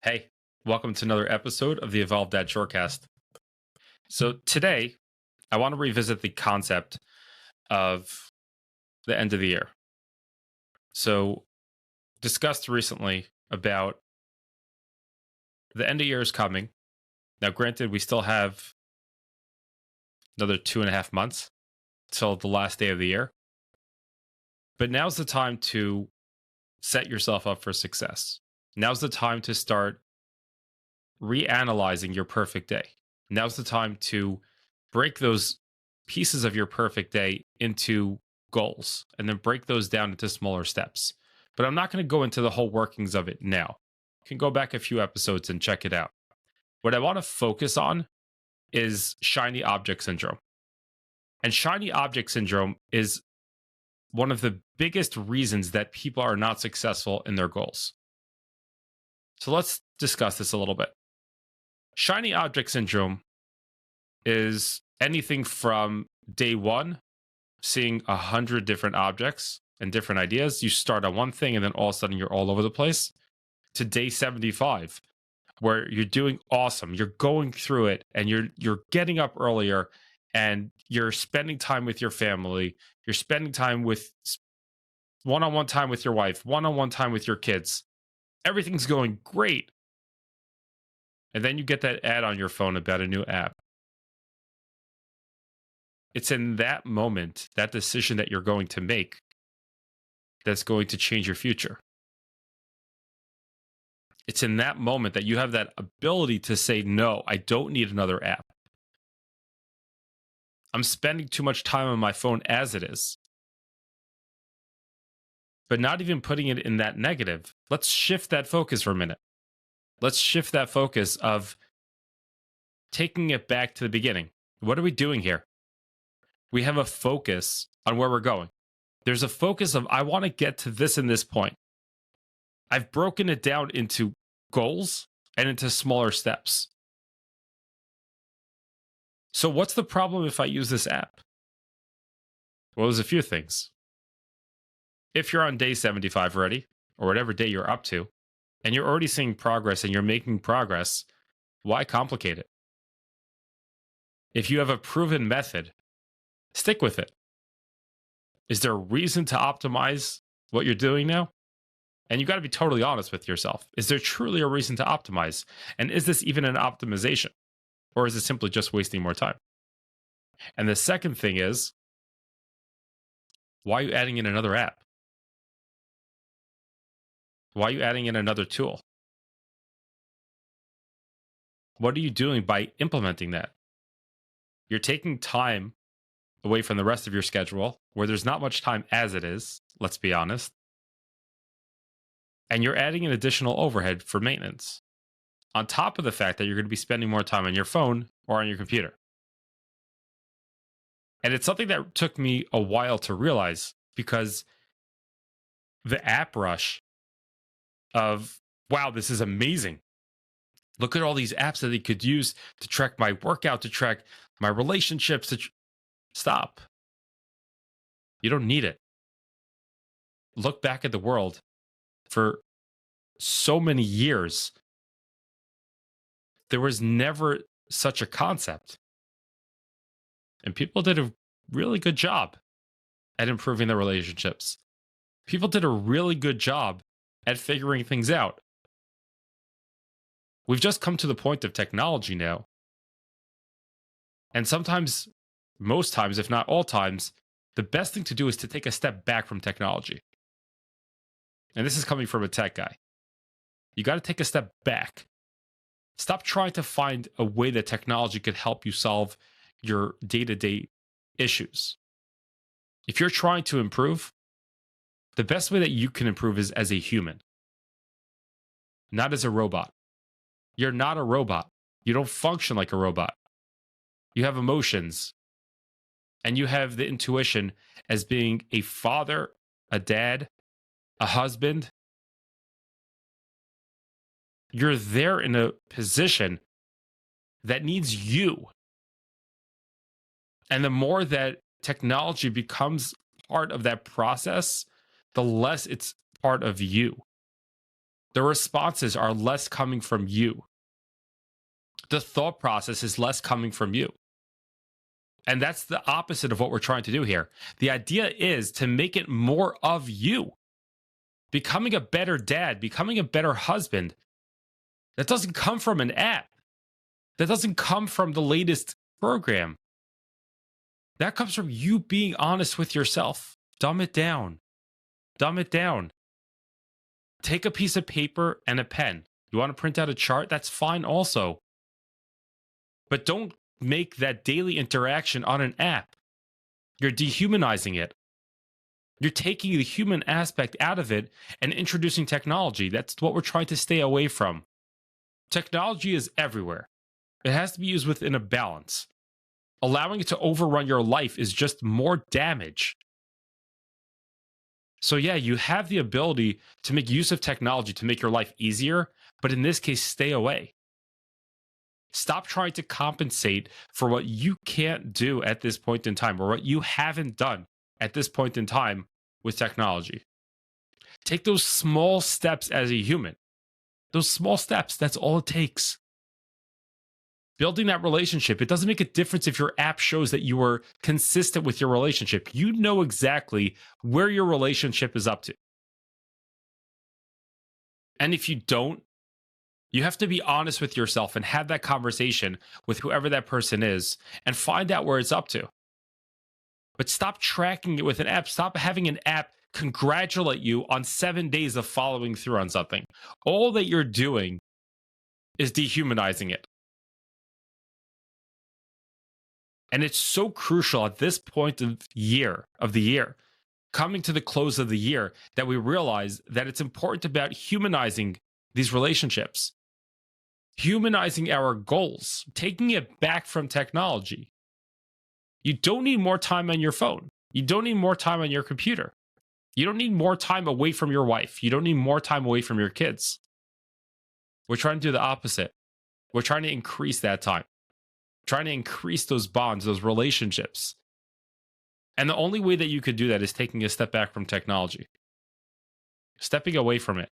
Hey, welcome to another episode of the Evolved Dad Shortcast. So today, I want to revisit the concept of the end of the year. So, discussed recently about the end of year is coming. Now, granted, we still have another 2.5 months till the last day of the year, but now's the time to set yourself up for success. Now's the time to start reanalyzing your perfect day. Now's the time to break those pieces of your perfect day into goals and then break those down into smaller steps. But I'm not going to go into the whole workings of it now. You can go back a few episodes and check it out. What I want to focus on is shiny object syndrome. And shiny object syndrome is one of the biggest reasons that people are not successful in their goals. So let's discuss this a little bit. Shiny object syndrome is anything from day one, seeing 100 different objects and different ideas. You start on one thing and then all of a sudden you're all over the place, to day 75, where you're doing awesome. You're going through it and you're getting up earlier and you're spending time with your family. You're spending time with one-on-one time with your wife, one-on-one time with your kids. Everything's going great. And then you get that ad on your phone about a new app. It's in that moment, that decision that you're going to make, that's going to change your future. It's in that moment that you have that ability to say, no, I don't need another app. I'm spending too much time on my phone as it is. But not even putting it in that negative. Let's shift that focus for a minute. Let's shift that focus of taking it back to the beginning. What are we doing here? We have a focus on where we're going. There's a focus of, I want to get to this and this point. I've broken it down into goals and into smaller steps. So what's the problem if I use this app? Well, there's a few things. If you're on day 75 already, or whatever day you're up to, and you're already seeing progress and you're making progress, why complicate it? If you have a proven method, stick with it. Is there a reason to optimize what you're doing now? And you got to be totally honest with yourself. Is there truly a reason to optimize? And is this even an optimization? Or is it simply just wasting more time? And the second thing is, why are you adding in another app? Why are you adding in another tool? What are you doing by implementing that? You're taking time away from the rest of your schedule where there's not much time as it is, let's be honest. And you're adding an additional overhead for maintenance on top of the fact that you're going to be spending more time on your phone or on your computer. And it's something that took me a while to realize, because the app rush of, wow, this is amazing. Look at all these apps that they could use to track my workout, to track my relationships. Stop. You don't need it. Look back at the world for so many years. There was never such a concept. And people did a really good job at improving their relationships. People did a really good job at figuring things out. We've just come to the point of technology now. And sometimes, most times, if not all times, the best thing to do is to take a step back from technology. And this is coming from a tech guy. You got to take a step back. Stop trying to find a way that technology could help you solve your day-to-day issues. If you're trying to improve, the best way that you can improve is as a human, not as a robot. You're not a robot. You don't function like a robot. You have emotions, and you have the intuition as being a father, a dad, a husband. You're there in a position that needs you. And the more that technology becomes part of that process, the less it's part of you. The responses are less coming from you. The thought process is less coming from you. And that's the opposite of what we're trying to do here. The idea is to make it more of you. Becoming a better dad, becoming a better husband, that doesn't come from an app. That doesn't come from the latest program. That comes from you being honest with yourself. Dumb it down. Dumb it down. Take a piece of paper and a pen. You want to print out a chart? That's fine also. But don't make that daily interaction on an app. You're dehumanizing it. You're taking the human aspect out of it and introducing technology. That's what we're trying to stay away from. Technology is everywhere. It has to be used within a balance. Allowing it to overrun your life is just more damage. So yeah, you have the ability to make use of technology to make your life easier, but in this case, stay away. Stop trying to compensate for what you can't do at this point in time or what you haven't done at this point in time with technology. Take those small steps as a human. Those small steps, that's all it takes. Building that relationship, it doesn't make a difference if your app shows that you are consistent with your relationship. You know exactly where your relationship is up to. And if you don't, you have to be honest with yourself and have that conversation with whoever that person is and find out where it's up to. But stop tracking it with an app. Stop having an app congratulate you on 7 days of following through on something. All that you're doing is dehumanizing it. And it's so crucial at this point of the year, coming to the close of the year, that we realize that it's important about humanizing these relationships, humanizing our goals, taking it back from technology. You don't need more time on your phone. You don't need more time on your computer. You don't need more time away from your wife. You don't need more time away from your kids. We're trying to do the opposite. We're trying to increase that time. Trying to increase those bonds, those relationships. And the only way that you could do that is taking a step back from technology, stepping away from it.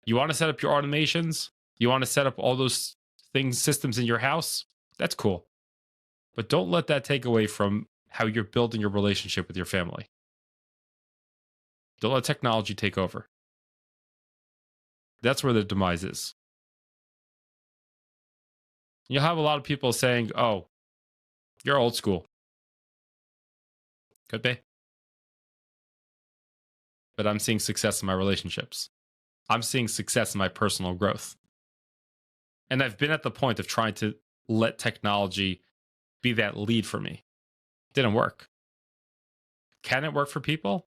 You want to set up your automations? You want to set up all those things, systems in your house? That's cool. But don't let that take away from how you're building your relationship with your family. Don't let technology take over. That's where the demise is. You'll have a lot of people saying, oh, you're old school. Could be. But I'm seeing success in my relationships. I'm seeing success in my personal growth. And I've been at the point of trying to let technology be that lead for me. Didn't work. Can it work for people?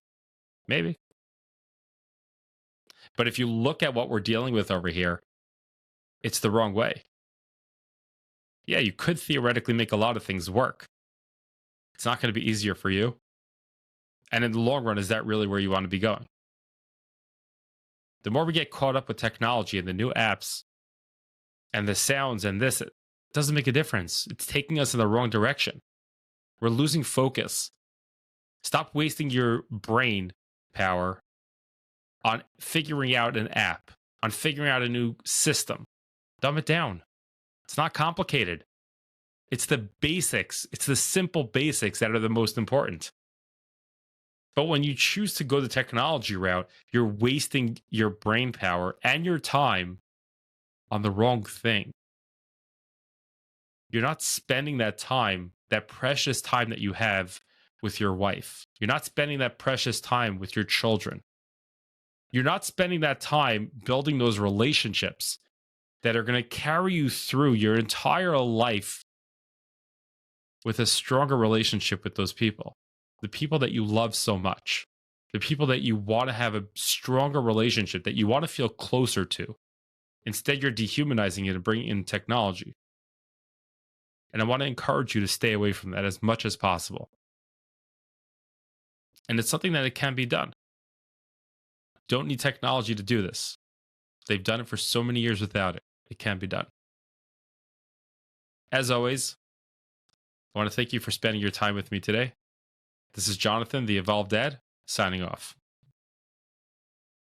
Maybe. But if you look at what we're dealing with over here, it's the wrong way. Yeah, you could theoretically make a lot of things work. It's not going to be easier for you. And in the long run, is that really where you want to be going? The more we get caught up with technology and the new apps and the sounds and this, it doesn't make a difference. It's taking us in the wrong direction. We're losing focus. Stop wasting your brain power on figuring out an app, on figuring out a new system. Dumb it down. It's not complicated. It's the basics. It's the simple basics that are the most important. But when you choose to go the technology route, you're wasting your brain power and your time on the wrong thing. You're not spending that time, that precious time that you have with your wife. You're not spending that precious time with your children. You're not spending that time building those relationships that are going to carry you through your entire life with a stronger relationship with those people, the people that you love so much, the people that you want to have a stronger relationship, that you want to feel closer to. Instead, you're dehumanizing it and bringing in technology. And I want to encourage you to stay away from that as much as possible. And it's something that it can be done. Don't need technology to do this. They've done it for so many years without it. It can be done. As always, I want to thank you for spending your time with me today. This is Jonathan, the Evolved Dad, signing off.